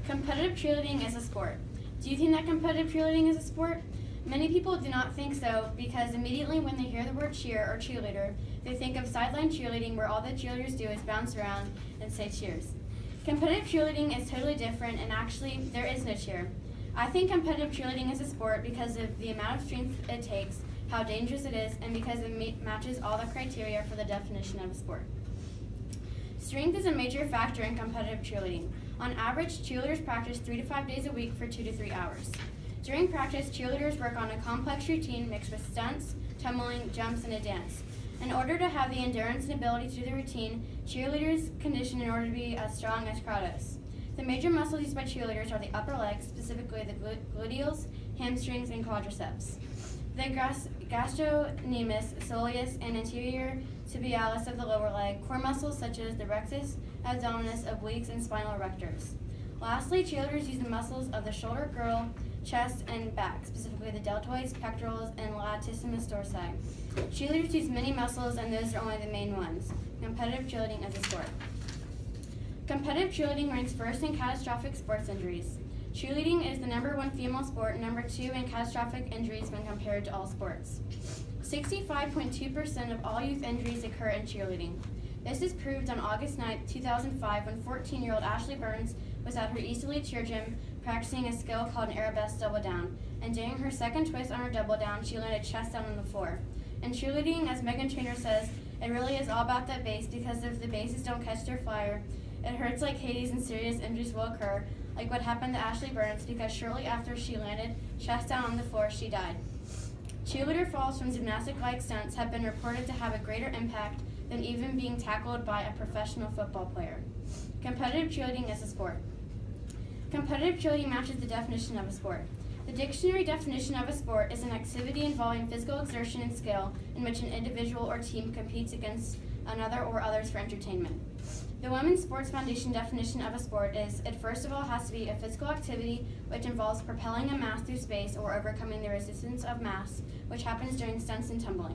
Competitive cheerleading is a sport. Do you think that competitive cheerleading is a sport? Many people do not think so because immediately when they hear the word cheer or cheerleader, they think of sideline cheerleading where all the cheerleaders do is bounce around and say cheers. Competitive cheerleading is totally different, and actually there is no cheer. I think competitive cheerleading is a sport because of the amount of strength it takes, how dangerous it is, and because it matches all the criteria for the definition of a sport. Strength is a major factor in competitive cheerleading. On average, cheerleaders practice 3 to 5 days a week for 2 to 3 hours. During practice, cheerleaders work on a complex routine mixed with stunts, tumbling, jumps, and a dance. In order to have the endurance and ability to do the routine, cheerleaders condition in order to be as strong as crowd is. The major muscles used by cheerleaders are the upper legs, specifically the gluteals, hamstrings, and quadriceps. The gastrocnemius, soleus, and anterior tibialis of the lower leg, core muscles such as the rectus abdominis, obliques, and spinal erectors. Lastly, cheerleaders use the muscles of the shoulder girdle, chest, and back, specifically the deltoids, pectorals, and latissimus dorsi. Cheerleaders use many muscles, and those are only the main ones. Competitive cheerleading is a sport. Competitive cheerleading ranks first in catastrophic sports injuries. Cheerleading is the #1 female sport and #2 in catastrophic injuries when compared to all sports. 65.2% of all youth injuries occur in cheerleading. This is proved on August 9, 2005, when 14-year-old Ashley Burns was at her East Elite cheer gym practicing a skill called an arabesque double down, and during her second twist on her double down, she landed chest down on the floor. In cheerleading, as Megan Trainor says, it really is all about that base, because if the bases don't catch their flyer, it hurts like Hades and serious injuries will occur, like what happened to Ashley Burns, because shortly after she landed chest down on the floor, she died. Cheerleader falls from gymnastic-like stunts have been reported to have a greater impact than even being tackled by a professional football player. Competitive cheerleading is a sport. Competitive cheerleading matches the definition of a sport. The dictionary definition of a sport is an activity involving physical exertion and skill in which an individual or team competes against another or others for entertainment. The Women's Sports Foundation definition of a sport is, it first of all has to be a physical activity which involves propelling a mass through space or overcoming the resistance of mass, which happens during stunts and tumbling.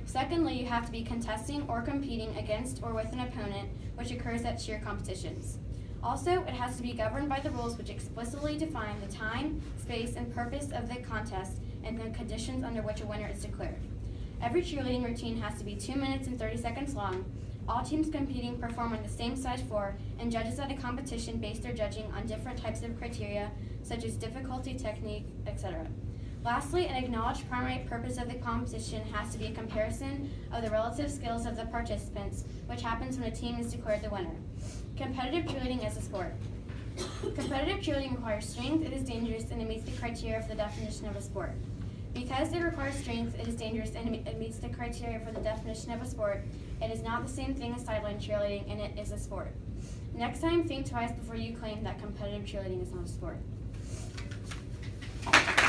Secondly, you have to be contesting or competing against or with an opponent, which occurs at cheer competitions. Also, it has to be governed by the rules which explicitly define the time, space, and purpose of the contest and the conditions under which a winner is declared. Every cheerleading routine has to be 2 minutes and 30 seconds long. All teams competing perform on the same size floor, and judges at a competition base their judging on different types of criteria, such as difficulty, technique, etc. Lastly, an acknowledged primary purpose of the competition has to be a comparison of the relative skills of the participants, which happens when a team is declared the winner. Competitive cheerleading is a sport. Competitive cheerleading requires strength, it is dangerous, and it meets the criteria for the definition of a sport. Because it requires strength, it is dangerous, and it meets the criteria for the definition of a sport, it is not the same thing as sideline cheerleading, and it is a sport. Next time, think twice before you claim that competitive cheerleading is not a sport.